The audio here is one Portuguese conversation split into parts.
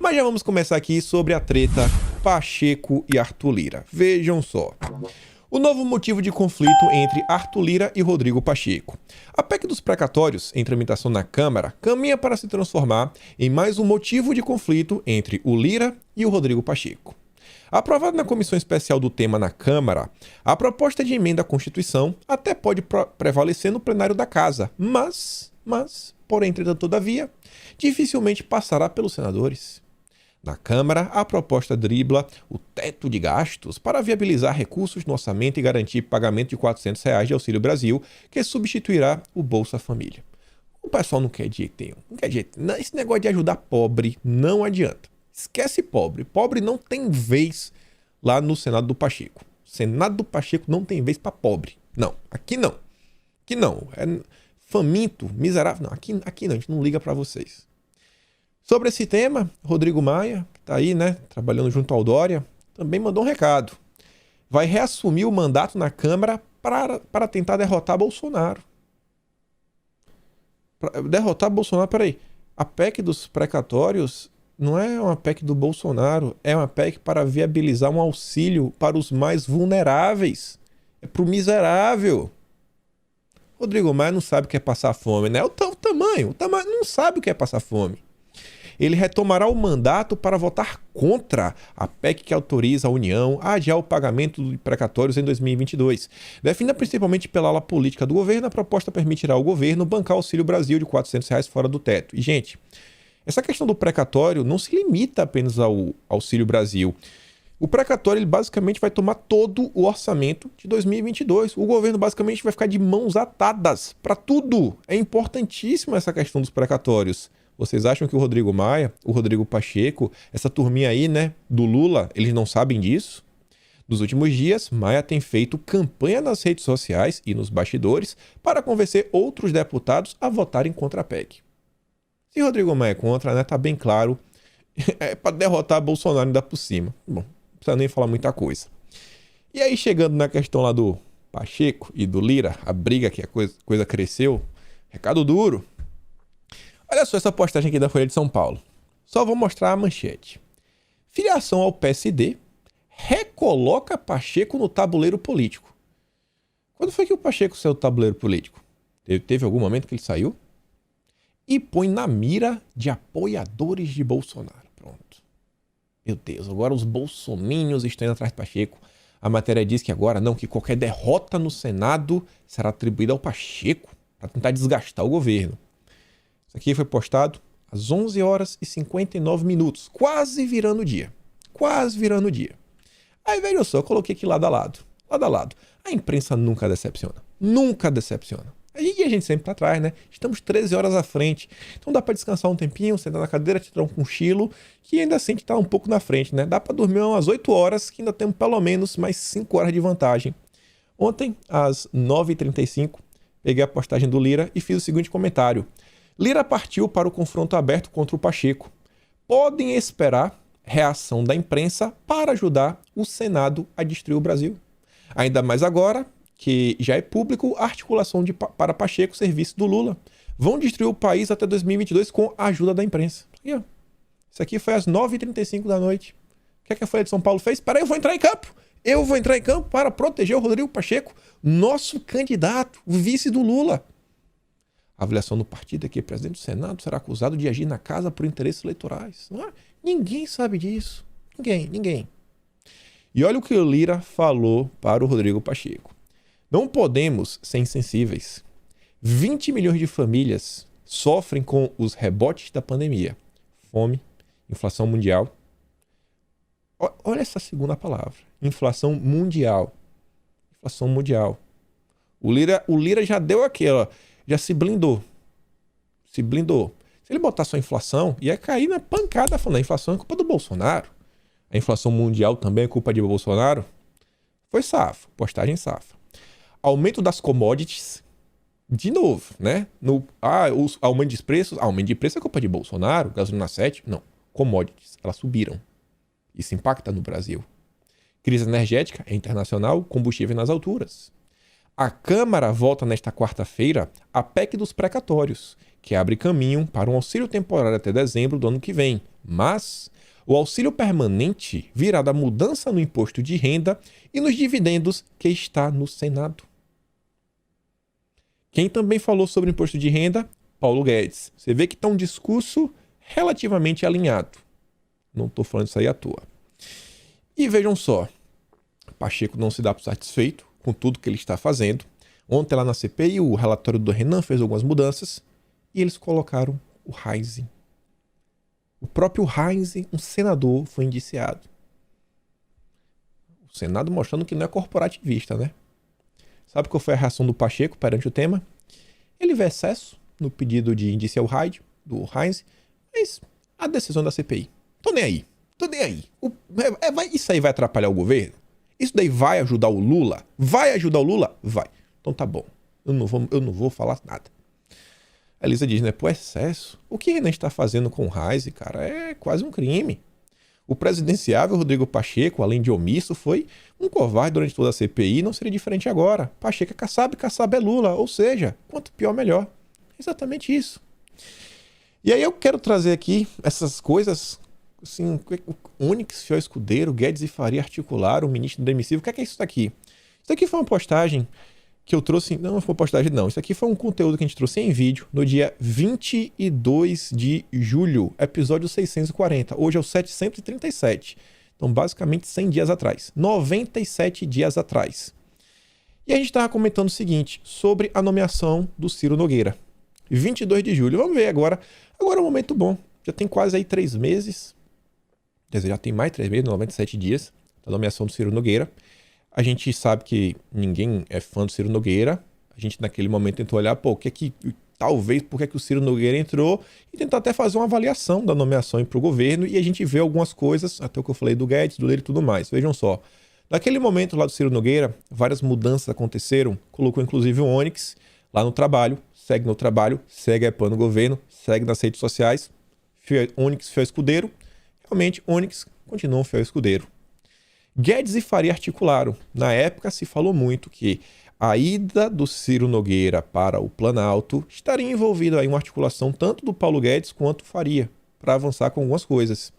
Mas já vamos começar aqui sobre a treta Pacheco e Arthur Lira. Vejam só. O novo motivo de conflito entre Arthur Lira e Rodrigo Pacheco. A PEC dos precatórios, em tramitação na Câmara, caminha para se transformar em mais um motivo de conflito entre o Lira e o Rodrigo Pacheco. Aprovada na comissão especial do tema na Câmara, a proposta de emenda à Constituição até pode prevalecer no plenário da Casa, mas, porém, entretanto, todavia, dificilmente passará pelos senadores. Na Câmara, a proposta dribla o teto de gastos para viabilizar recursos no orçamento e garantir pagamento de R$ 400 de Auxílio Brasil, que substituirá o Bolsa Família. O pessoal não quer de jeito nenhum. Não quer de jeito. Esse negócio de ajudar pobre não adianta. Esquece pobre. Pobre não tem vez lá no Senado do Pacheco. O Senado do Pacheco não tem vez para pobre. Não, aqui não. Aqui não. É faminto, miserável. Não, aqui não, a gente não liga para vocês. Sobre esse tema, Rodrigo Maia, que está aí, né, trabalhando junto ao Dória, também mandou um recado. Vai reassumir o mandato na Câmara para tentar derrotar Bolsonaro. Derrotar Bolsonaro, peraí. A PEC dos precatórios não é uma PEC do Bolsonaro, é uma PEC para viabilizar um auxílio para os mais vulneráveis. É para o miserável. Rodrigo Maia não sabe o que é passar fome, né? O tamanho não sabe o que é passar fome. Ele retomará o mandato para votar contra a PEC que autoriza a União a adiar o pagamento de precatórios em 2022. Definida principalmente pela ala política do governo, a proposta permitirá ao governo bancar o Auxílio Brasil de R$ 400 fora do teto. E, gente, essa questão do precatório não se limita apenas ao Auxílio Brasil. O precatório, ele basicamente vai tomar todo o orçamento de 2022. O governo basicamente vai ficar de mãos atadas para tudo. É importantíssima essa questão dos precatórios. Vocês acham que o Rodrigo Maia, o Rodrigo Pacheco, essa turminha aí, né, do Lula, eles não sabem disso? Nos últimos dias, Maia tem feito campanha nas redes sociais e nos bastidores para convencer outros deputados a votarem contra a PEC. Se Rodrigo Maia é contra, né, tá bem claro, é para derrotar Bolsonaro ainda por cima. Bom, não precisa nem falar muita coisa. E aí, chegando na questão lá do Pacheco e do Lira, a briga que a coisa cresceu, recado duro. Olha só essa postagem aqui da Folha de São Paulo. Só vou mostrar a manchete. Filiação ao PSD recoloca Pacheco no tabuleiro político. Quando foi que o Pacheco saiu do tabuleiro político? Teve algum momento que ele saiu? E põe na mira de apoiadores de Bolsonaro. Pronto. Meu Deus, agora os bolsominions estão indo atrás de Pacheco. A matéria diz que agora não, que qualquer derrota no Senado será atribuída ao Pacheco para tentar desgastar o governo. Isso aqui foi postado às 11 horas e 59 minutos, quase virando o dia. Quase virando o dia. Aí, veja só, eu coloquei aqui lado a lado. Lado a lado. A imprensa nunca decepciona. Nunca decepciona. E a gente sempre tá atrás, né? Estamos 13 horas à frente. Então dá para descansar um tempinho, sentar na cadeira, tirar um cochilo, que ainda assim tá um pouco na frente, né? Dá para dormir umas 8 horas, que ainda temos pelo menos mais 5 horas de vantagem. Ontem, às 9h35, peguei a postagem do Lira e fiz o seguinte comentário. Lira partiu para o confronto aberto contra o Pacheco. Podem esperar reação da imprensa para ajudar o Senado a destruir o Brasil. Ainda mais agora que já é público a articulação para Pacheco, serviço do Lula. Vão destruir o país até 2022 com a ajuda da imprensa. Isso aqui foi às 9h35 da noite. O que é que a Folha de São Paulo fez? Peraí, eu vou entrar em campo. Eu vou entrar em campo para proteger o Rodrigo Pacheco, nosso candidato, o vice do Lula. A avaliação do partido é que o presidente do Senado será acusado de agir na casa por interesses eleitorais. Não é? Ninguém sabe disso. Ninguém. E olha o que o Lira falou para o Rodrigo Pacheco. Não podemos ser insensíveis. 20 milhões de famílias sofrem com os rebotes da pandemia. Fome, inflação mundial. Olha essa segunda palavra. Inflação mundial. Inflação mundial. O Lira já deu aqui, ó. Já se blindou. Se ele botar só a inflação, ia cair na pancada falando, a inflação é culpa do Bolsonaro. A inflação mundial também é culpa de Bolsonaro. Foi safa, postagem safa. Aumento das commodities, de novo, né? Aumento de preços. Aumento de preço é culpa de Bolsonaro, gasolina 7. Não, commodities, elas subiram. Isso impacta no Brasil. Crise energética é internacional, combustível nas alturas. A Câmara vota nesta quarta-feira a PEC dos precatórios, que abre caminho para um auxílio temporário até dezembro do ano que vem. Mas o auxílio permanente virá da mudança no imposto de renda e nos dividendos que está no Senado. Quem também falou sobre o imposto de renda? Paulo Guedes. Você vê que está um discurso relativamente alinhado. Não estou falando isso aí à toa. E vejam só, Pacheco não se dá por satisfeito com tudo que ele está fazendo. Ontem lá na CPI, o relatório do Renan fez algumas mudanças e eles colocaram o Heinz. O próprio Heinz, um senador, foi indiciado. O Senado mostrando que não é corporativista, né? Sabe qual foi a reação do Pacheco perante o tema? Ele vê excesso no pedido de indiciar o Heinz, mas a decisão da CPI. Tô nem aí. Isso aí vai atrapalhar o governo? Isso daí vai ajudar o Lula? Vai ajudar o Lula? Vai. Então tá bom. Eu não vou falar nada. A Elisa diz, né? Por excesso. O que a gente está fazendo com o Heinz, cara, é quase um crime. O presidenciável Rodrigo Pacheco, além de omisso, foi um covarde durante toda a CPI e não seria diferente agora. Pacheco é Kassab, Kassab é Lula. Ou seja, quanto pior, melhor. Exatamente isso. E aí eu quero trazer aqui essas coisas, assim, Onyx, fiel escudeiro, Guedes e Faria articularam, o ministro demissível. O que é isso daqui? Isso aqui foi uma postagem que eu trouxe... Não foi uma postagem, não. Isso aqui foi um conteúdo que a gente trouxe em vídeo no dia 22 de julho, episódio 640. Hoje é o 737. Então, basicamente, 100 dias atrás. 97 dias atrás. E a gente estava comentando o seguinte, sobre a nomeação do Ciro Nogueira. 22 de julho. Vamos ver agora. Agora é um momento bom. Já tem quase aí 3 meses. Quer dizer, já tem mais 3 meses, 97 dias, da nomeação do Ciro Nogueira. A gente sabe que ninguém é fã do Ciro Nogueira. A gente, naquele momento, tentou olhar, por que o Ciro Nogueira entrou e tentar até fazer uma avaliação da nomeação para o governo. E a gente vê algumas coisas, até o que eu falei do Guedes, do dele e tudo mais. Vejam só. Naquele momento lá do Ciro Nogueira, várias mudanças aconteceram. Colocou inclusive o Onyx lá no trabalho. Segue no trabalho, segue apoiando o governo, segue nas redes sociais. Onyx fiel escudeiro. Realmente, Onyx continua um fiel escudeiro. Guedes e Faria articularam. Na época se falou muito que a ida do Ciro Nogueira para o Planalto estaria envolvida em uma articulação tanto do Paulo Guedes quanto Faria para avançar com algumas coisas.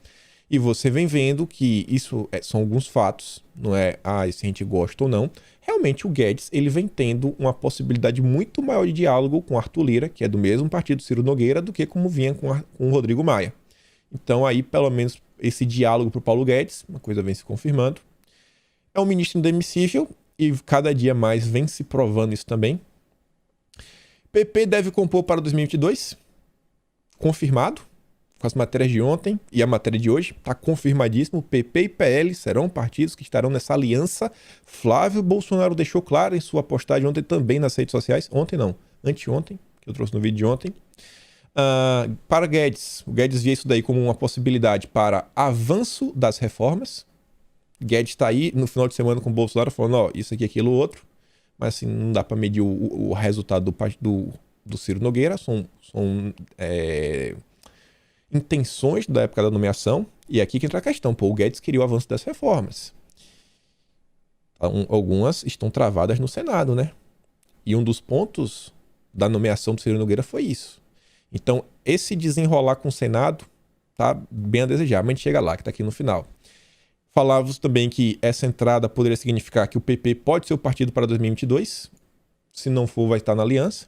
E você vem vendo que isso são alguns fatos, não é se a gente gosta ou não. Realmente o Guedes ele vem tendo uma possibilidade muito maior de diálogo com Arthur Lira, que é do mesmo partido Ciro Nogueira, do que como vinha com o Rodrigo Maia. Então aí pelo menos esse diálogo para o Paulo Guedes, uma coisa vem se confirmando. É um ministro indemissível e cada dia mais vem se provando isso também. PP deve compor para 2022, confirmado, com as matérias de ontem e a matéria de hoje, está confirmadíssimo. PP e PL serão partidos que estarão nessa aliança. Flávio Bolsonaro deixou claro em sua postagem ontem também nas redes sociais, ontem não, anteontem, que eu trouxe no vídeo de ontem. Para Guedes, o Guedes via isso daí como uma possibilidade para avanço das reformas. Guedes está aí no final de semana com o Bolsonaro falando, isso aqui, aquilo, outro. Mas assim, não dá para medir o resultado do Ciro Nogueira. São intenções da época da nomeação. E é aqui que entra a questão. O Guedes queria o avanço das reformas. Algumas estão travadas no Senado, né? E um dos pontos da nomeação do Ciro Nogueira foi isso. Então, esse desenrolar com o Senado tá bem a desejar. Mas a gente chega lá, que tá aqui no final. Falávamos também que essa entrada poderia significar que o PP pode ser o partido para 2022. Se não for, vai estar na aliança.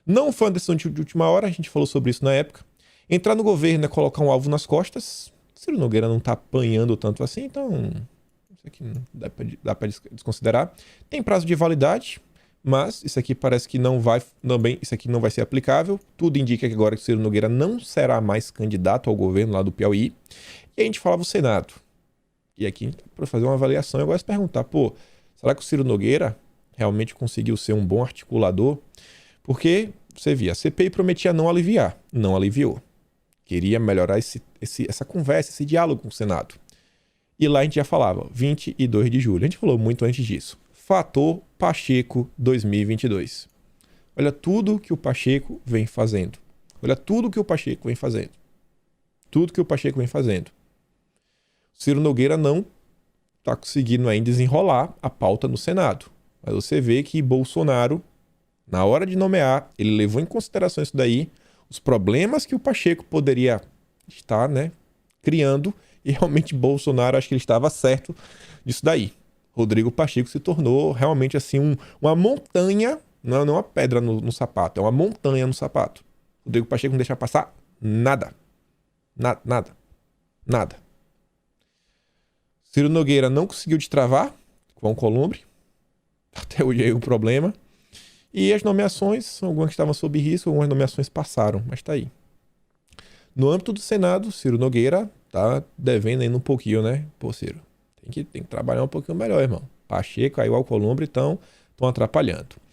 Não foi uma decisão de última hora, a gente falou sobre isso na época. Entrar no governo é colocar um alvo nas costas. Ciro Nogueira não está apanhando tanto assim, então isso aqui dá para desconsiderar. Tem prazo de validade, mas isso aqui parece que isso aqui não vai ser aplicável. Tudo indica que agora o Ciro Nogueira não será mais candidato ao governo lá do Piauí. E a gente falava o Senado. E aqui, para fazer uma avaliação, eu gosto de perguntar, será que o Ciro Nogueira realmente conseguiu ser um bom articulador? Porque, você via, a CPI prometia não aliviar, não aliviou. Queria melhorar essa conversa, esse diálogo com o Senado. E lá a gente já falava, 22 de julho. A gente falou muito antes disso. Fator Pacheco 2022. Olha tudo que o Pacheco vem fazendo. Ciro Nogueira não está conseguindo ainda desenrolar a pauta no Senado. Mas você vê que Bolsonaro, na hora de nomear, ele levou em consideração isso daí. os problemas que o Pacheco poderia estar, né, criando, e realmente Bolsonaro, acho que ele estava certo disso daí. Rodrigo Pacheco se tornou realmente assim uma montanha, não é uma pedra no sapato, é uma montanha no sapato. Rodrigo Pacheco não deixa passar nada. Nada. Nada. Ciro Nogueira não conseguiu destravar com o Alcolumbre. Até hoje é o problema. E as nomeações, algumas que estavam sob risco, algumas nomeações passaram, mas tá aí. No âmbito do Senado, Ciro Nogueira tá devendo ainda um pouquinho, né? Pô, Ciro, tem que trabalhar um pouquinho melhor, irmão. Pacheco, aí o Alcolumbre estão atrapalhando.